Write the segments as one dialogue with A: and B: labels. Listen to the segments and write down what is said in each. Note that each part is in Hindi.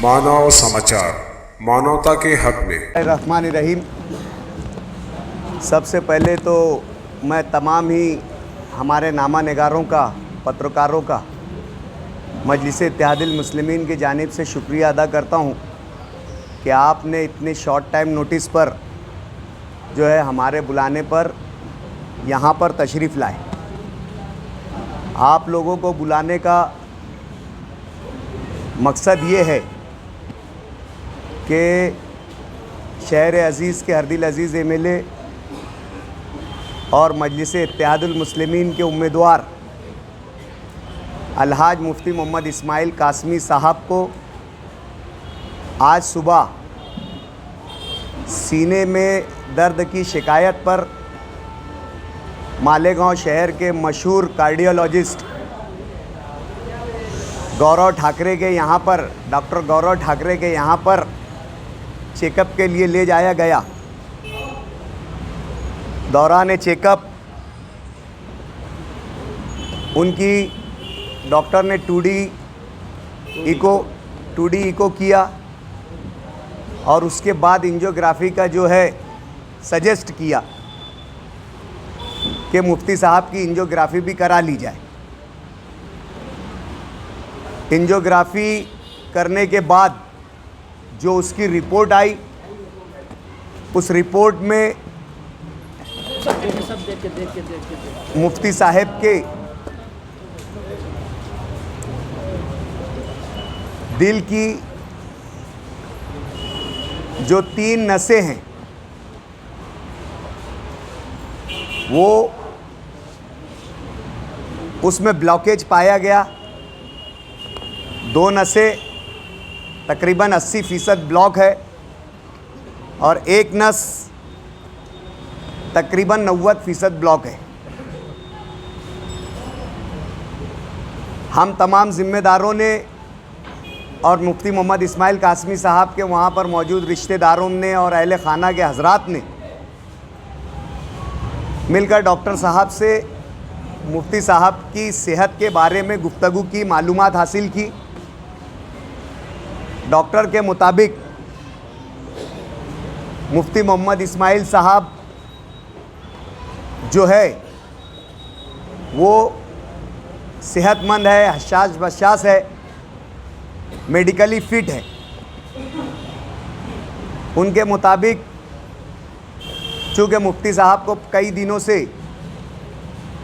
A: मानव समाचार, मानवता के हक में।
B: रहमान रहीम। सबसे पहले तो मैं तमाम ही हमारे नामा निगारों का, पत्रकारों का मजलिस इत्तेहादुल मुस्लिमीन की जानिब से शुक्रिया अदा करता हूँ कि आपने इतने शॉर्ट टाइम नोटिस पर जो है हमारे बुलाने पर यहाँ पर तशरीफ़ लाए। आप लोगों को बुलाने का मकसद ये है कि शहर अज़ीज़ के हरदिल अज़ीज़ एमएलए और मजलिस इत्तेहादुल मुस्लिमीन के उम्मीदवार अलहाज मुफ्ती मोहम्मद इस्माइल कासमी साहब को आज सुबह सीने में दर्द की शिकायत पर मालेगांव शहर के मशहूर कार्डियोलॉजिस्ट गौरव ठाकरे के यहाँ पर, डॉक्टर गौरव ठाकरे के यहाँ पर चेकअप के लिए ले जाया गया। दौरान चेकअप उनकी डॉक्टर ने 2D इको किया और उसके बाद एंजियोग्राफी का जो है सजेस्ट किया कि मुफ्ती साहब की एंजियोग्राफी भी करा ली जाए। एंजियोग्राफी करने के बाद जो उसकी रिपोर्ट आई, उस रिपोर्ट में मुफ्ती साहब के दिल की जो 3 नसें हैं वो उसमें ब्लॉकेज पाया गया। 2 नसें तकरीबन 80% ब्लॉक है और 1 नस तकरीबन 90% ब्लॉक है। हम तमाम ज़िम्मेदारों ने और मुफ्ती मोहम्मद इस्माइल कासमी साहब के वहाँ पर मौजूद रिश्तेदारों ने और अहले खाना के हजरात ने मिलकर डॉक्टर साहब से मुफ्ती साहब की सेहत के बारे में गुफ्तगू की, मालूमात हासिल की। डॉक्टर के मुताबिक मुफ्ती मोहम्मद इस्माइल साहब जो है वो सेहतमंद है, हशाश बशाश है, मेडिकली फिट है। उनके मुताबिक चूँकि मुफ्ती साहब को कई दिनों से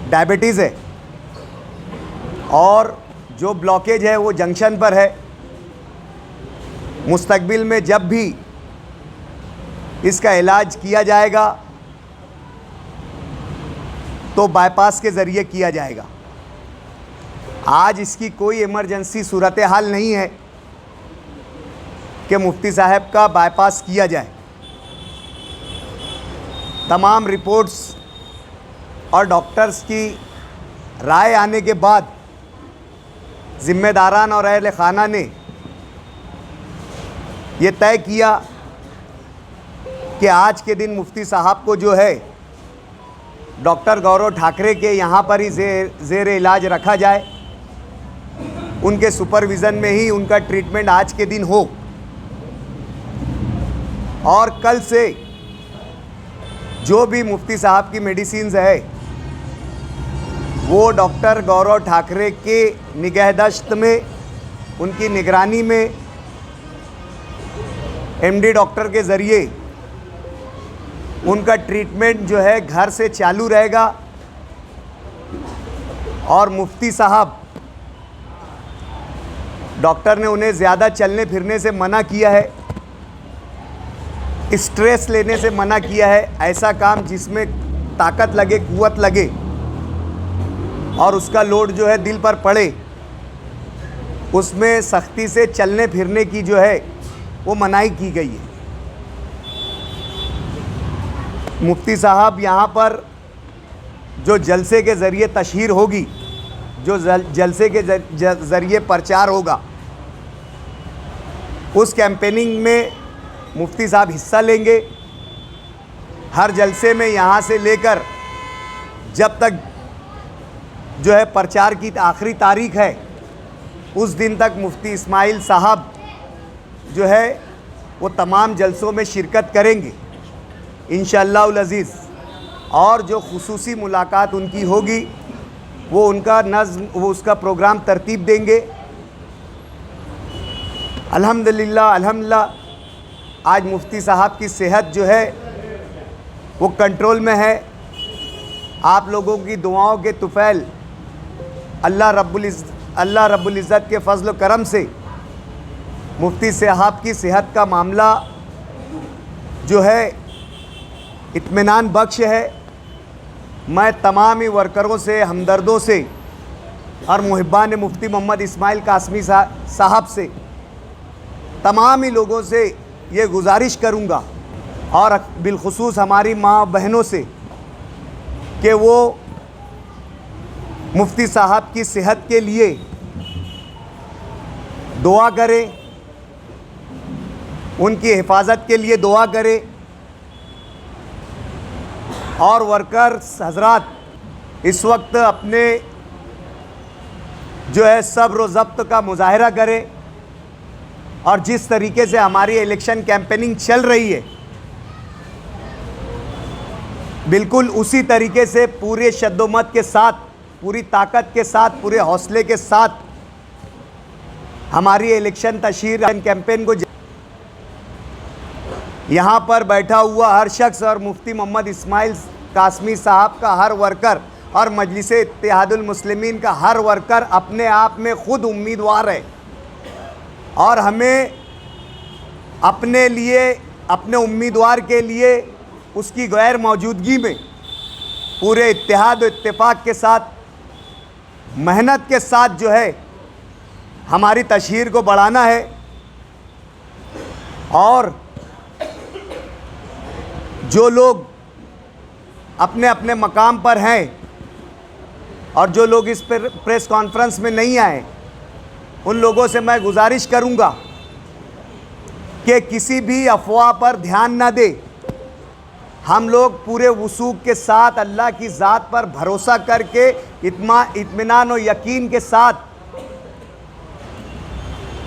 B: डायबिटीज़ है और जो ब्लॉकेज है वो जंक्शन पर है, मुस्तकबिल में जब भी इसका इलाज किया जाएगा तो बाईपास के ज़रिए किया जाएगा। आज इसकी कोई इमरजेंसी सूरत हाल नहीं है कि मुफ्ती साहब का बाईपास किया जाए। तमाम रिपोर्ट्स और डॉक्टर्स की राय आने के बाद ज़िम्मेदारान और अहले खाना ने ये तय किया कि आज के दिन मुफ्ती साहब को जो है डॉक्टर गौरव ठाकरे के यहाँ पर ही ज़ेर इलाज रखा जाए। उनके सुपरविज़न में ही उनका ट्रीटमेंट आज के दिन हो और कल से जो भी मुफ्ती साहब की मेडिसिन्स है वो डॉक्टर गौरव ठाकरे के निगहदश्त में, उनकी निगरानी में MD डॉक्टर के ज़रिए उनका ट्रीटमेंट जो है घर से चालू रहेगा। और मुफ्ती साहब, डॉक्टर ने उन्हें ज़्यादा चलने फिरने से मना किया है, स्ट्रेस लेने से मना किया है। ऐसा काम जिसमें ताकत लगे, कुव्वत लगे और उसका लोड जो है दिल पर पड़े, उसमें सख्ती से चलने फिरने की जो है वो मनाही की गई है। मुफ्ती साहब यहाँ पर जो जलसे के ज़रिए तशहीर होगी, जो जलसे के ज़रिए प्रचार होगा, उस कैंपेनिंग में मुफ्ती साहब हिस्सा लेंगे। हर जलसे में यहाँ से लेकर जब तक जो है प्रचार की आखिरी तारीख है, उस दिन तक मुफ्ती इस्माइल साहब जो है वो तमाम जलसों में शिरकत करेंगे इंशाअल्लाहुल अज़ीज़। और जो खुसूसी मुलाकात उनकी होगी वो उनका नज़्म, वो उसका प्रोग्राम तरतीब देंगे। अल्हम्दुलिल्लाह आज मुफ्ती साहब की सेहत जो है वो कंट्रोल में है। आप लोगों की दुआओं के तुफ़ैल अल्लाह रब्बुल इज़्ज़त के फ़ज़्ल व करम से मुफ्ती साहब की सेहत का मामला जो है इत्मीनान बख्श है। मैं तमाम ही वर्करों से, हमदर्दों से और मुहिब्बान मुफ्ती मोहम्मद इस्माइल कासमी साहब से, तमाम ही लोगों से ये गुजारिश करूँगा और बिलखुसूस हमारी माँ बहनों से कि वो मुफ्ती साहब की सेहत के लिए दुआ करें, उनकी हिफाजत के लिए दुआ करें। और वर्कर्स हजरात इस वक्त अपने जो है सब्र व ज़ब्त का मुजाहरा करें और जिस तरीके से हमारी इलेक्शन कैंपेनिंग चल रही है बिल्कुल उसी तरीके से पूरे शद्दोमत के साथ, पूरी ताकत के साथ, पूरे हौसले के साथ हमारी इलेक्शन तशहीर कैंपेन को यहाँ पर बैठा हुआ हर शख्स और मुफ्ती मोहम्मद इस्माइल कासमी साहब का हर वर्कर और मजलिस इत्तेहादुल मुस्लिमीन का हर वर्कर अपने आप में ख़ुद उम्मीदवार है और हमें अपने लिए, अपने उम्मीदवार के लिए उसकी गैर मौजूदगी में पूरे इत्तेहाद और इत्तेफाक के साथ, मेहनत के साथ जो है हमारी तशहीर को बढ़ाना है। और जो लोग अपने अपने मकाम पर हैं और जो लोग इस पर प्रेस कॉन्फ्रेंस में नहीं आए, उन लोगों से मैं गुजारिश करूंगा कि किसी भी अफवाह पर ध्यान न दे। हम लोग पूरे वसूक के साथ अल्लाह की ज़ात पर भरोसा करके इत्मीनान और यकीन के साथ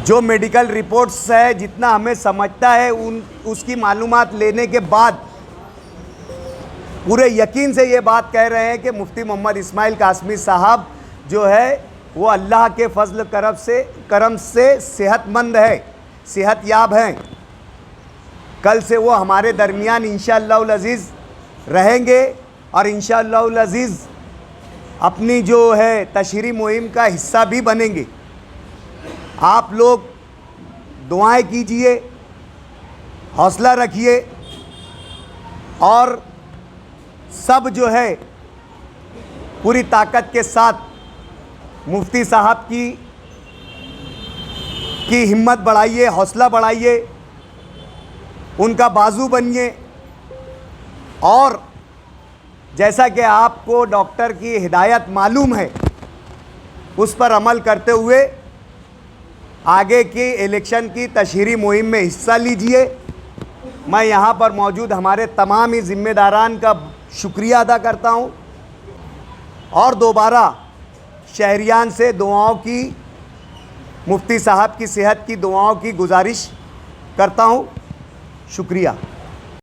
B: जो मेडिकल रिपोर्ट्स है, जितना हमें समझता है उसकी मालूमात लेने के बाद पूरे यकीन से ये बात कह रहे हैं कि मुफ्ती मोहम्मद इस्माइल कासमी साहब जो है वो अल्लाह के फ़ज़्ल करम से सेहतमंद है, सेहतयाब हैं। कल से वो हमारे दरमियान इंशाअल्लाहुल अज़ीज़ रहेंगे और इंशाअल्लाहुल अज़ीज़ अपनी जो है तशहीरी मुहिम का हिस्सा भी बनेंगे। आप लोग दुआएं कीजिए, हौसला रखिए और सब जो है पूरी ताकत के साथ मुफ्ती साहब की हिम्मत बढ़ाइए, हौसला बढ़ाइए, उनका बाजू बनिए और जैसा कि आपको डॉक्टर की हिदायत मालूम है उस पर अमल करते हुए आगे की इलेक्शन की तशहीरी मुहिम में हिस्सा लीजिए। मैं यहाँ पर मौजूद हमारे तमाम ही ज़िम्मेदारान का शुक्रिया अदा करता हूँ और दोबारा शहरियान से दुआओं की, मुफ्ती साहब की सेहत की दुआओं की गुजारिश करता हूँ। शुक्रिया।